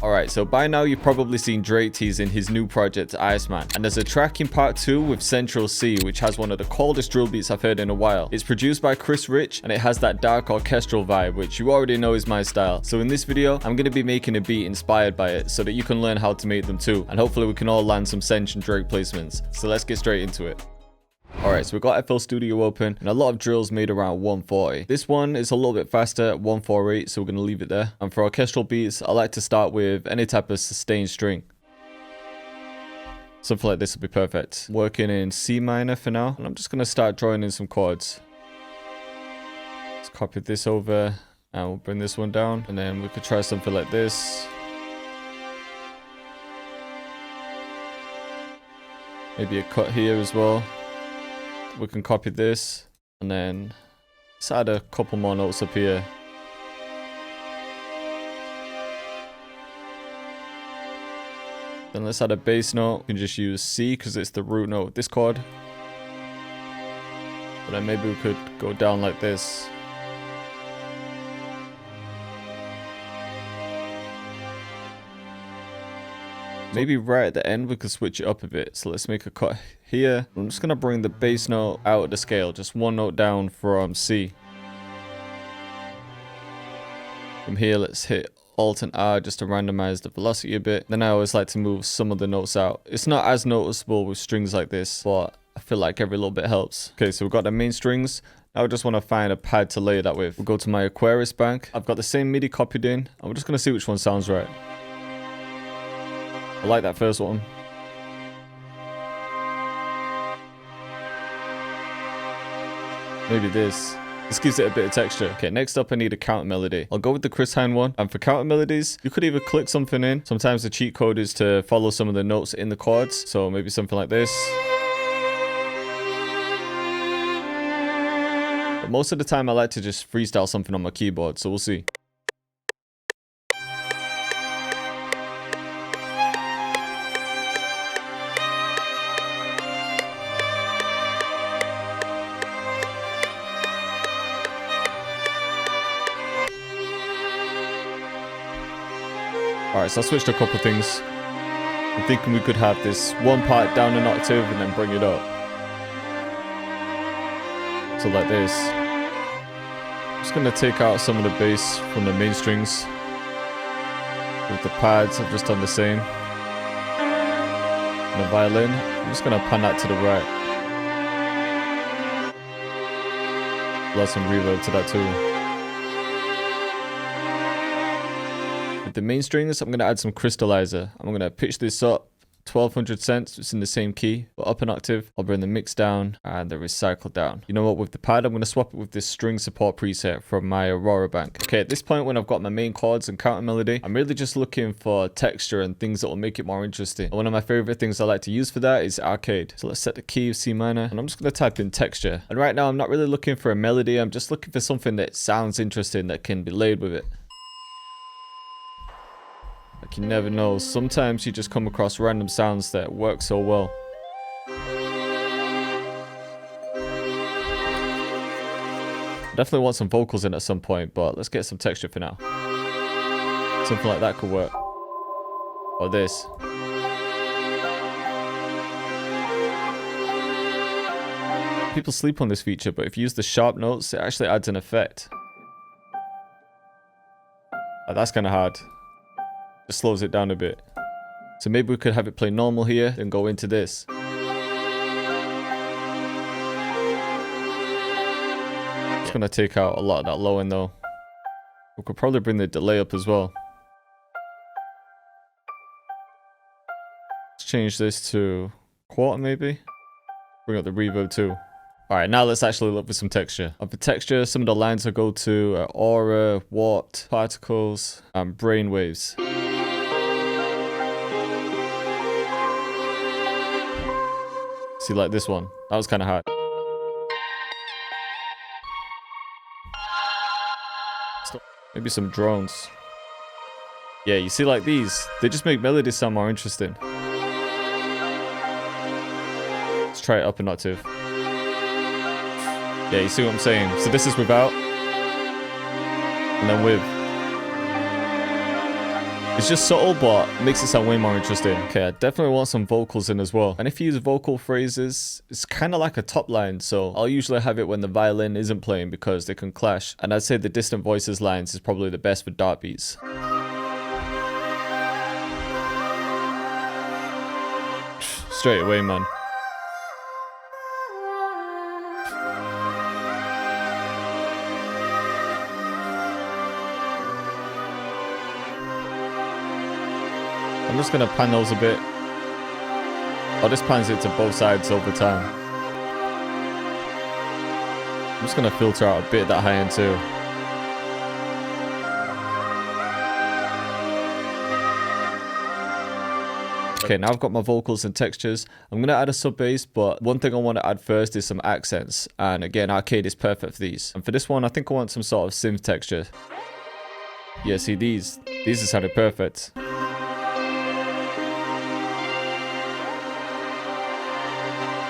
Alright, so by now you've probably seen Drake teasing his new project, Iceman. And there's a track in part 2 with Central Cee, which has one of the coldest drill beats I've heard in a while. It's produced by Chris Rich, and it has that dark orchestral vibe, which you already know is my style. So in this video, I'm going to be making a beat inspired by it, so that you can learn how to make them too. And hopefully we can all land some Central and Drake placements. So let's get straight into it. Alright, so we've got FL Studio open, and a lot of drills made around 140. This one is a little bit faster at 148, so we're going to leave it there. And for orchestral beats, I like to start with any type of sustained string. Something like this would be perfect. Working in C minor for now, and I'm just going to start drawing in some chords. Let's copy this over, and we'll bring this one down, and then we could try something like this. Maybe a cut here as well. We can copy this, and then let's add a couple more notes up here. Then let's add a bass note. We can just use C because it's the root note of this chord. But then maybe we could go down like this. Maybe right at the end we could switch it up a bit. So let's make a cut here. I'm just going to bring the bass note out of the scale. Just one note down from C. From here, let's hit Alt and R just to randomize the velocity a bit. Then I always like to move some of the notes out. It's not as noticeable with strings like this, but I feel like every little bit helps. Okay, so we've got the main strings. Now I just want to find a pad to layer that with. We'll go to my Aquarius bank. I've got the same MIDI copied in, and we're just going to see which one sounds right. I like that first one. Maybe this. This gives it a bit of texture. Okay, next up I need a counter melody. I'll go with the Chris Hine one. And for counter melodies, you could either click something in. Sometimes the cheat code is to follow some of the notes in the chords. So maybe something like this. But most of the time I like to just freestyle something on my keyboard. So we'll see. Alright, so I switched a couple things. I'm thinking we could have this one part down an octave and then bring it up. So like this. I'm just going to take out some of the bass from the main strings. With the pads, I've just done the same. And the violin, I'm just going to pan that to the right. Add some reverb to that too. The main strings, I'm going to add some crystallizer. I'm going to pitch this up 1200 cents. It's in the same key, but up an octave. I'll bring the mix down and the recycle down. You know what? With the pad, I'm going to swap it with this string support preset from my Aurora bank. Okay, at this point, when I've got my main chords and counter melody, I'm really just looking for texture and things that will make it more interesting. And one of my favorite things I like to use for that is arcade. So let's set the key of C minor, and I'm just going to type in texture. And right now, I'm not really looking for a melody. I'm just looking for something that sounds interesting that can be laid with it. Like, you never know. Sometimes you just come across random sounds that work so well. Definitely want some vocals in at some point, but let's get some texture for now. Something like that could work. Or this. People sleep on this feature, but if you use the sharp notes, it actually adds an effect. That's kind of hard. Just slows it down a bit. So maybe we could have it play normal here, then go into this. Just gonna take out a lot of that low end though. We could probably bring the delay up as well. Let's change this to quarter maybe. Bring up the reverb too. Alright, now let's actually look for some texture. And for texture, some of the lines I'll go to are aura, watt, particles, and brainwaves. See, like this one. That was kind of hard. Maybe some drones. Yeah, you see like these. They just make melodies sound more interesting. Let's try it up an octave. Yeah, you see what I'm saying? So this is without. And then with. It's just subtle, but makes it sound way more interesting. Okay, I definitely want some vocals in as well. And if you use vocal phrases, it's kind of like a top line. So I'll usually have it when the violin isn't playing because they can clash. And I'd say the distant voices lines is probably the best for dark beats. Straight away, man. I'm just gonna pan those a bit. Oh, this pans it to both sides over time. I'm just gonna filter out a bit of that high end too. Okay, now I've got my vocals and textures. I'm gonna add a sub bass, but one thing I want to add first is some accents. And again, arcade is perfect for these. And for this one, I think I want some sort of synth texture. Yeah, see these are sounding perfect.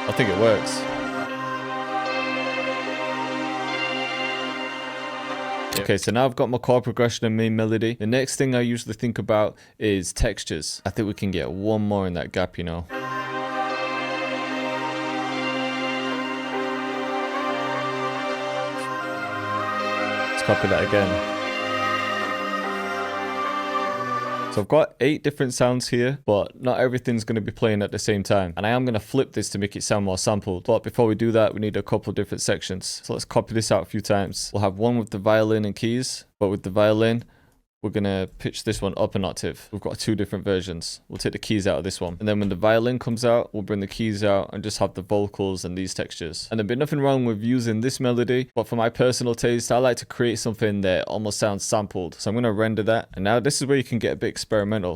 I think it works. Okay, so now I've got my chord progression and main melody. The next thing I usually think about is textures. I think we can get one more in that gap, you know. Let's copy that again. So I've got 8 different sounds here, but not everything's going to be playing at the same time. And I am going to flip this to make it sound more sampled. But before we do that, we need a couple of different sections. So let's copy this out a few times. We'll have one with the violin and keys, but with the violin, we're going to pitch this one up an octave. We've got 2 different versions. We'll take the keys out of this one. And then when the violin comes out, we'll bring the keys out and just have the vocals and these textures. And there'd be nothing wrong with using this melody, but for my personal taste, I like to create something that almost sounds sampled. So I'm going to render that. And now this is where you can get a bit experimental.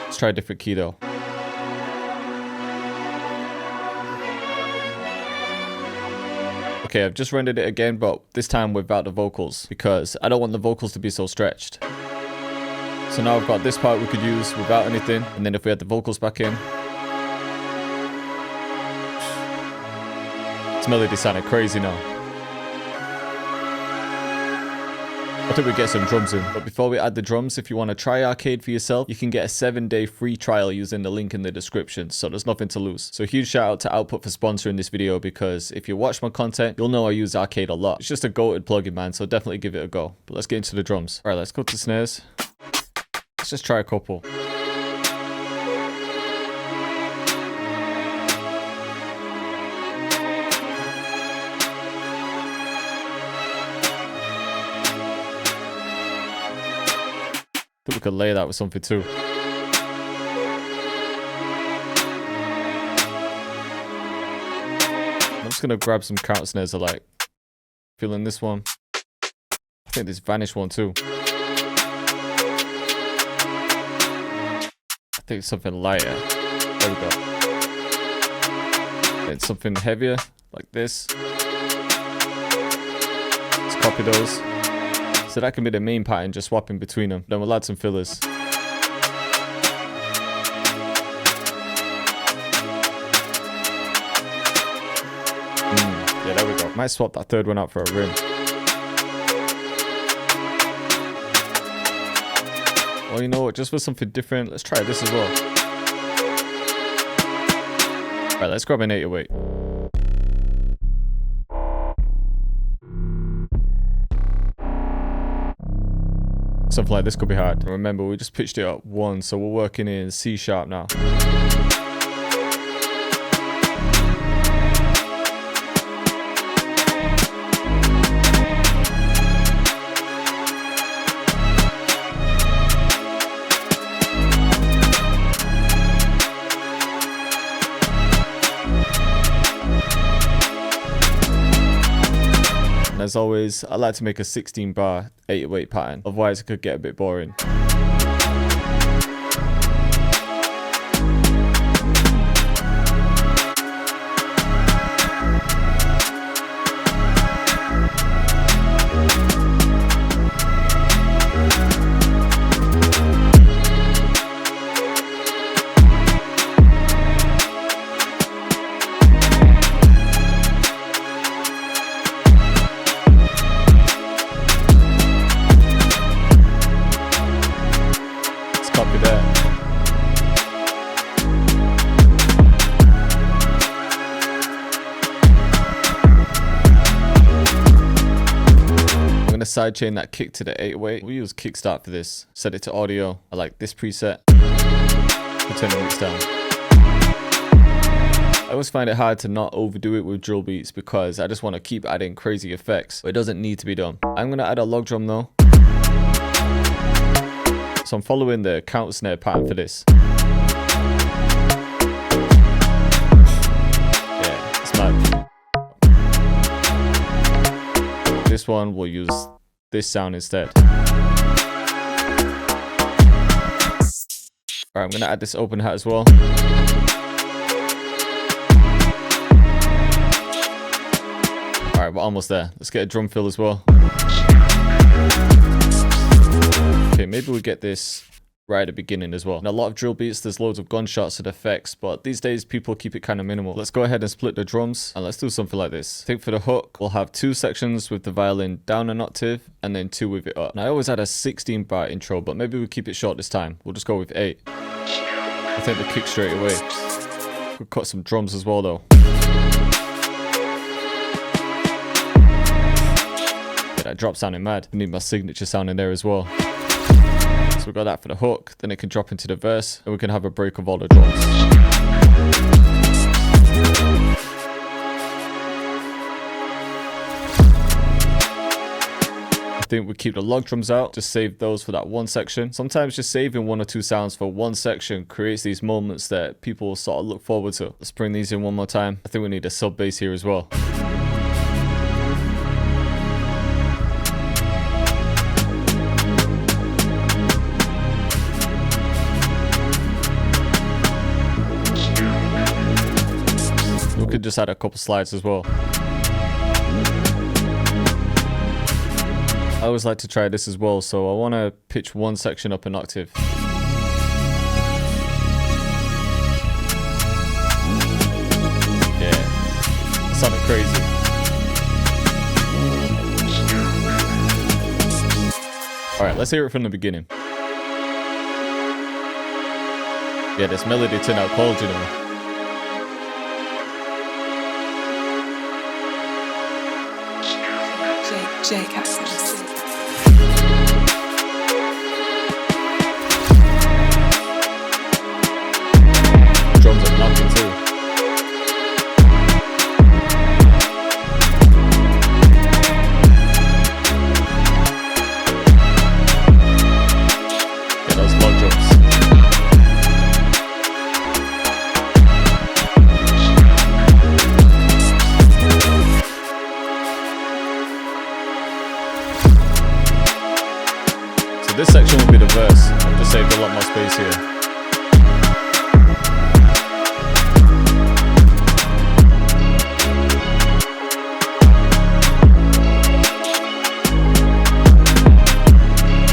Let's try a different key though. Okay, I've just rendered it again, but this time without the vocals because I don't want the vocals to be so stretched. So now I've got this part we could use without anything, and then if we had the vocals back in. This melody sounded crazy now. I think we get some drums in. But before we add the drums, if you want to try Arcade for yourself, you can get a 7-day free trial using the link in the description. So there's nothing to lose. So huge shout out to Output for sponsoring this video, because if you watch my content, you'll know I use Arcade a lot. It's just a goated plugin, man. So definitely give it a go. But let's get into the drums. All right, let's go to snares. Let's just try a couple. I think we could lay that with something too. I'm just gonna grab some counter snares I like. Feeling this one. I think this Vanish one too. I think it's something lighter. There we go. And something heavier, like this. Let's copy those. So that can be the main pattern, just swapping between them. Then we'll add some fillers. Yeah, there we go. Might swap that third one out for a rim. Well, you know what? Just for something different, let's try this as well. Alright, let's grab an 808. Something like this could be hard. Remember, we just pitched it up 1, so we're working in C sharp now. As always, I like to make a 16 bar 808 pattern, otherwise it could get a bit boring. sidechain that kick to the 808. We'll use kickstart for this. Set it to audio. I like this preset. We'll turn the mix down. I always find it hard to not overdo it with drill beats because I just want to keep adding crazy effects, but it doesn't need to be done. I'm going to add a log drum though. So I'm following the counter snare pattern for this. Yeah, it's mad. This one, we'll use this sound instead. Alright, I'm going to add this open hat as well. Alright, we're almost there. Let's get a drum fill as well. Okay, maybe we get this right at the beginning as well. In a lot of drill beats, there's loads of gunshots and effects, but these days people keep it kind of minimal. Let's go ahead and split the drums and let's do something like this. I think for the hook, we'll have 2 sections with the violin down an octave and then 2 with it up. And I always had a 16 bar intro, but maybe we'll keep it short this time. We'll just go with 8. I think the kick straight away. We'll cut some drums as well though. Yeah, that drop sounding mad. I need my signature sound in there as well. So we got that for the hook, then it can drop into the verse, and we can have a break of all the drums. I think we keep the log drums out, just save those for that one section. Sometimes just saving 1 or 2 sounds for one section creates these moments that people sort of look forward to. Let's bring these in one more time. I think we need a sub bass here as well. Could just add a couple slides as well. I always like to try this as well, so I want to pitch one section up an octave. Yeah, it sounded crazy. Alright, let's hear it from the beginning. Yeah, this melody turned out cold, you know. Cactus. Drums are knocking too. Get those log drums. This section will be the verse. I've just saved a lot more space here.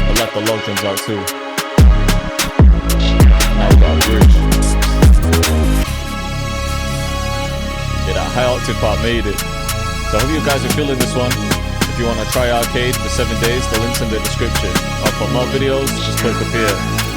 I left the log drums out too. Now we've got a bridge. Yeah, that high octave part made it. So I hope you guys are feeling this one. If you want to try Arcade for 7 days, the link's in the description. I'll put more videos, just click up here.